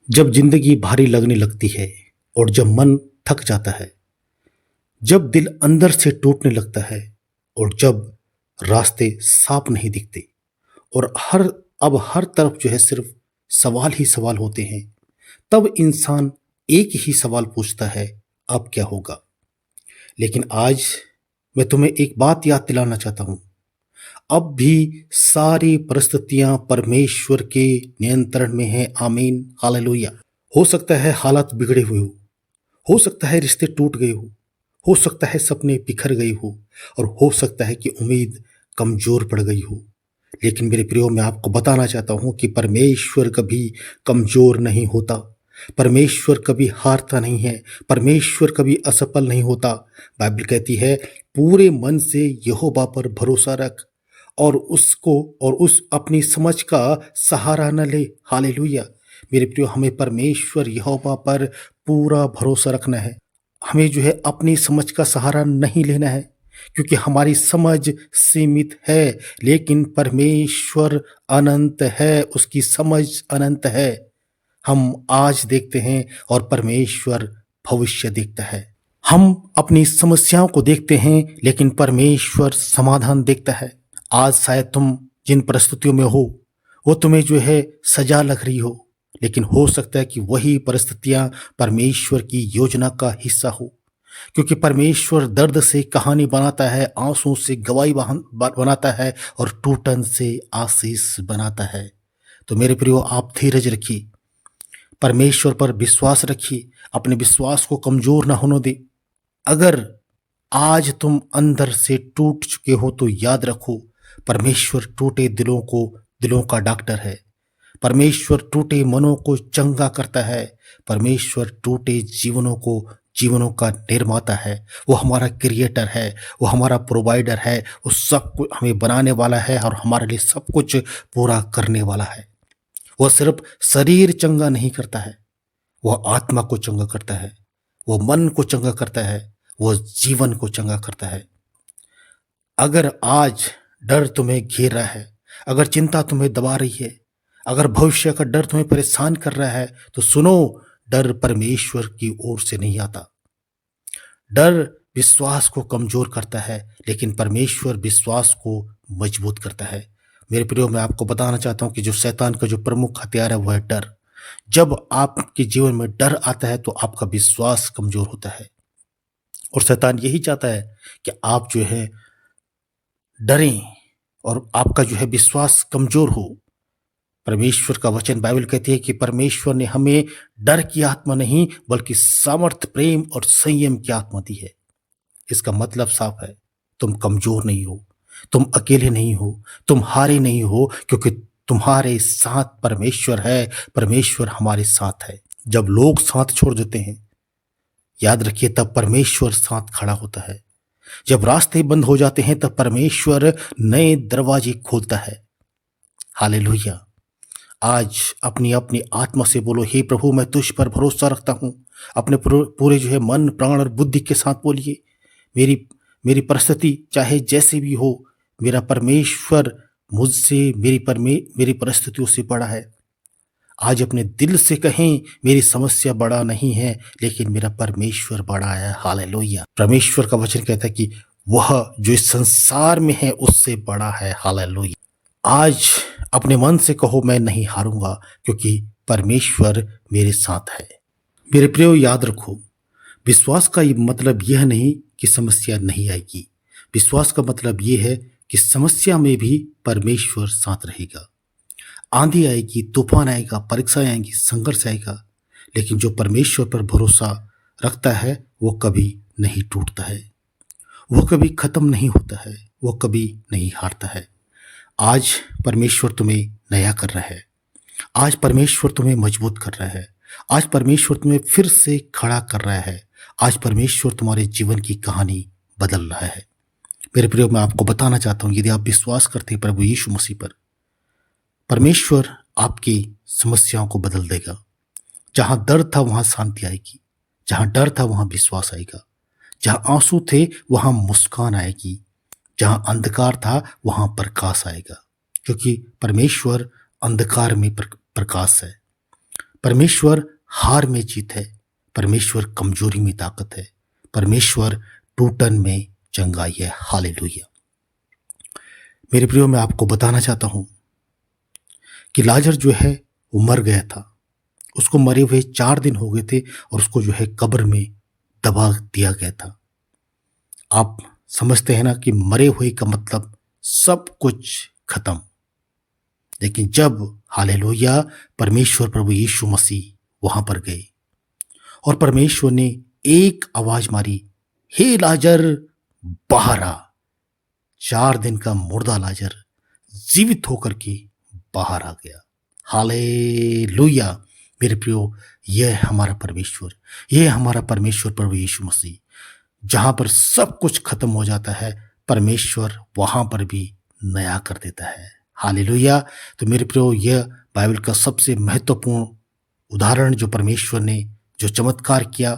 जब जिंदगी भारी लगने लगती है और जब मन थक जाता है, जब दिल अंदर से टूटने लगता है और जब रास्ते साफ नहीं दिखते और हर तरफ जो है सिर्फ सवाल ही सवाल होते हैं, तब इंसान एक ही सवाल पूछता है, अब क्या होगा। लेकिन आज मैं तुम्हें एक बात याद दिलाना चाहता हूं। अब भी सारी परिस्थितियां परमेश्वर के नियंत्रण में हैं। आमीन, हालेलुया। हो सकता है हालात बिगड़े हुए हो सकता है रिश्ते टूट गए हो सकता है सपने बिखर गए हो और हो सकता है कि उम्मीद कमजोर पड़ गई हो। लेकिन मेरे प्रियो, मैं आपको बताना चाहता हूं कि परमेश्वर कभी कमजोर नहीं होता। परमेश्वर कभी हारता नहीं है। परमेश्वर कभी असफल नहीं होता। बाइबल कहती है, पूरे मन से यहोवा पर भरोसा रख और उस अपनी समझ का सहारा न ले। हालेलुया। मेरे प्रियो, हमें परमेश्वर यहोवा पर पूरा भरोसा रखना है। हमें जो है अपनी समझ का सहारा नहीं लेना है, क्योंकि हमारी समझ सीमित है, लेकिन परमेश्वर अनंत है, उसकी समझ अनंत है। हम आज देखते हैं और परमेश्वर भविष्य देखता है। हम अपनी समस्याओं को देखते हैं, लेकिन परमेश्वर समाधान देखता है। आज शायद तुम जिन परिस्थितियों में हो वो तुम्हें जो है सजा लग रही हो, लेकिन हो सकता है कि वही परिस्थितियां परमेश्वर की योजना का हिस्सा हो, क्योंकि परमेश्वर दर्द से कहानी बनाता है, आंसू से गवाही बनाता है और टूटन से आशीष बनाता है। तो मेरे प्रियो, आप धीरज रखिए, परमेश्वर पर विश्वास रखिए, अपने विश्वास को कमजोर ना होने दे। अगर आज तुम अंदर से टूट चुके हो तो याद रखो, परमेश्वर टूटे दिलों का डॉक्टर है। परमेश्वर टूटे मनों को चंगा करता है। परमेश्वर टूटे जीवनों का निर्माता है। वो हमारा क्रिएटर है, वो हमारा प्रोवाइडर है, वो सब कुछ हमें बनाने वाला है और हमारे लिए सब कुछ पूरा करने वाला है। वो सिर्फ शरीर चंगा नहीं करता है, वह आत्मा को चंगा करता है, वो मन को चंगा करता है, वो जीवन को चंगा करता है। अगर आज डर तुम्हें घेर रहा है, अगर चिंता तुम्हें दबा रही है, अगर भविष्य का डर तुम्हें परेशान कर रहा है, तो सुनो, डर परमेश्वर की ओर से नहीं आता। डर विश्वास को कमजोर करता है, लेकिन परमेश्वर विश्वास को मजबूत करता है। मेरे प्रियो, मैं आपको बताना चाहता हूं कि जो शैतान का जो प्रमुख हथियार है वो है डर। जब आपके जीवन में डर आता है तो आपका विश्वास कमजोर होता है और शैतान यही चाहता है कि आप जो है डरें और आपका जो है विश्वास कमजोर हो। परमेश्वर का वचन, बाइबल कहती है कि परमेश्वर ने हमें डर की आत्मा नहीं बल्कि सामर्थ्य, प्रेम और संयम की आत्मा दी है। इसका मतलब साफ है, तुम कमजोर नहीं हो, तुम अकेले नहीं हो, तुम हारे नहीं हो, क्योंकि तुम्हारे साथ परमेश्वर है। परमेश्वर हमारे साथ है। जब लोग साथ छोड़ देते हैं, याद रखिए, तब परमेश्वर साथ खड़ा होता है। जब रास्ते बंद हो जाते हैं, तब परमेश्वर नए दरवाजे खोलता है। हालेलुया। आज अपनी अपनी आत्मा से बोलो, हे प्रभु, मैं तुझ पर भरोसा रखता हूं। अपने पूरे जो है मन, प्राण और बुद्धि के साथ बोलिए, मेरी मेरी परिस्थिति चाहे जैसे भी हो, मेरा परमेश्वर मुझसे, मेरी परिस्थितियों से बड़ा है। आज अपने दिल से कहें, मेरी समस्या बड़ा नहीं है, लेकिन मेरा परमेश्वर बड़ा है। हालेलुया। परमेश्वर का वचन कहता है कि वह जो इस संसार में है उससे बड़ा है। हालेलुया। आज अपने मन से कहो, मैं नहीं हारूंगा, क्योंकि परमेश्वर मेरे साथ है। मेरे प्रियो, याद रखो, विश्वास का मतलब यह नहीं कि समस्या नहीं आएगी। विश्वास का मतलब यह है कि समस्या में भी परमेश्वर साथ रहेगा। आंधी आएगी, तूफान आएगा, परीक्षाएं आएंगी, संघर्ष आएगा, लेकिन जो परमेश्वर पर भरोसा रखता है वो कभी नहीं टूटता है, वो कभी खत्म नहीं होता है, वो कभी नहीं हारता है। आज परमेश्वर तुम्हें नया कर रहा है। आज परमेश्वर तुम्हें मजबूत कर रहा है। आज परमेश्वर तुम्हें फिर से खड़ा कर रहा है। आज परमेश्वर तुम्हारे जीवन की कहानी बदल रहा है। मेरे प्रियो, मैं आपको बताना चाहता हूं, यदि आप विश्वास करते हैं प्रभु यीशु मसीह पर, परमेश्वर आपकी समस्याओं को बदल देगा। जहां दर्द था वहां शांति आएगी, जहां डर था वहां विश्वास आएगा, जहां आंसू थे वहां मुस्कान आएगी, जहां अंधकार था वहां प्रकाश आएगा, क्योंकि परमेश्वर अंधकार में प्रकाश है। परमेश्वर हार में जीत है, परमेश्वर कमजोरी में ताकत है, परमेश्वर टूटन में चंगाई है। हालेलुया। मेरे प्रियो, मैं आपको बताना चाहता हूं कि लाजर जो है वो मर गया था। उसको मरे हुए 4 दिन हो गए थे और उसको जो है कब्र में दबा दिया गया था। आप समझते हैं ना कि मरे हुए का मतलब सब कुछ खत्म। लेकिन जब हालेलुया परमेश्वर प्रभु यीशु मसीह वहां पर गए और परमेश्वर ने एक आवाज मारी, हे लाजर बाहर आ। 4 दिन का मुर्दा लाजर जीवित होकर के बाहर आ गया। हालेलुया। मेरे प्रियो, यह है हमारा परमेश्वर, यह है हमारा परमेश्वर प्रभु यीशु मसीह। जहां पर सब कुछ खत्म हो जाता है, परमेश्वर वहां पर भी नया कर देता है। हालेलुया। तो मेरे प्रियो, यह बाइबल का सबसे महत्वपूर्ण उदाहरण जो परमेश्वर ने जो चमत्कार किया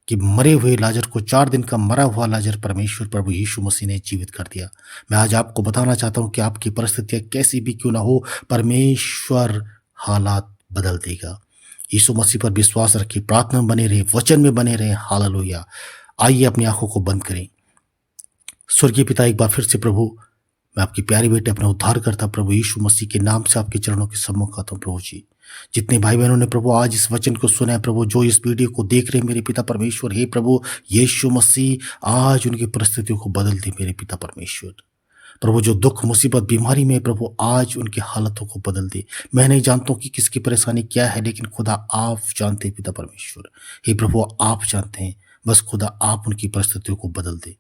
कि मरे हुए लाजर को, 4 दिन का मरा हुआ लाजर प्रभु यीशु मसीह ने जीवित कर दिया। मैं आज आपको बताना चाहता हूं कि आपकी परिस्थितियां कैसी भी क्यों ना हो, परमेश्वर हालात बदल देगा। यीशु मसीह पर विश्वास रखिए, प्रार्थना में बने रहे, वचन में बने रहे। हालेलुया। आइए अपनी आंखों को बंद करें। स्वर्गीय पिता, एक बार फिर से प्रभु, मैं आपकी प्यारी बेटे अपने उद्धारकर्ता प्रभु यीशु मसीह के नाम से आपके चरणों के सम्मुख आता हूं। प्रभु जी, जितने भाई बहनों ने प्रभु आज इस वचन को सुना है, प्रभु जो इस वीडियो को देख रहे हैं मेरे पिता परमेश्वर, हे प्रभु यीशु मसीह आज उनकी परिस्थितियों को बदल दे मेरे पिता परमेश्वर। प्रभु जो दुख मुसीबत बीमारी में प्रभु आज उनकी हालतों को बदल दे। मैं नहीं जानता हूं कि किसकी परेशानी क्या है, लेकिन खुदा आप जानते हैं पिता परमेश्वर। हे प्रभु आप जानते हैं, बस खुदा आप उनकी परिस्थितियों को बदल दे।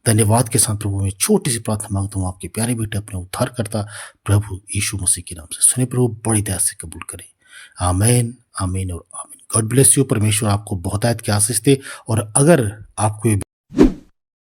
धन्यवाद के साथ प्रभु मैं छोटी सी प्रार्थना मांगता हूँ आपके प्यारे बेटे अपने उद्धार करता प्रभु यीशु मसीह के नाम से। सुने प्रभु, बड़ी दया से कबूल करें। आमीन, आमीन और आमीन। God bless you. परमेश्वर आपको बहुतायत की आशीष दे। और अगर आपको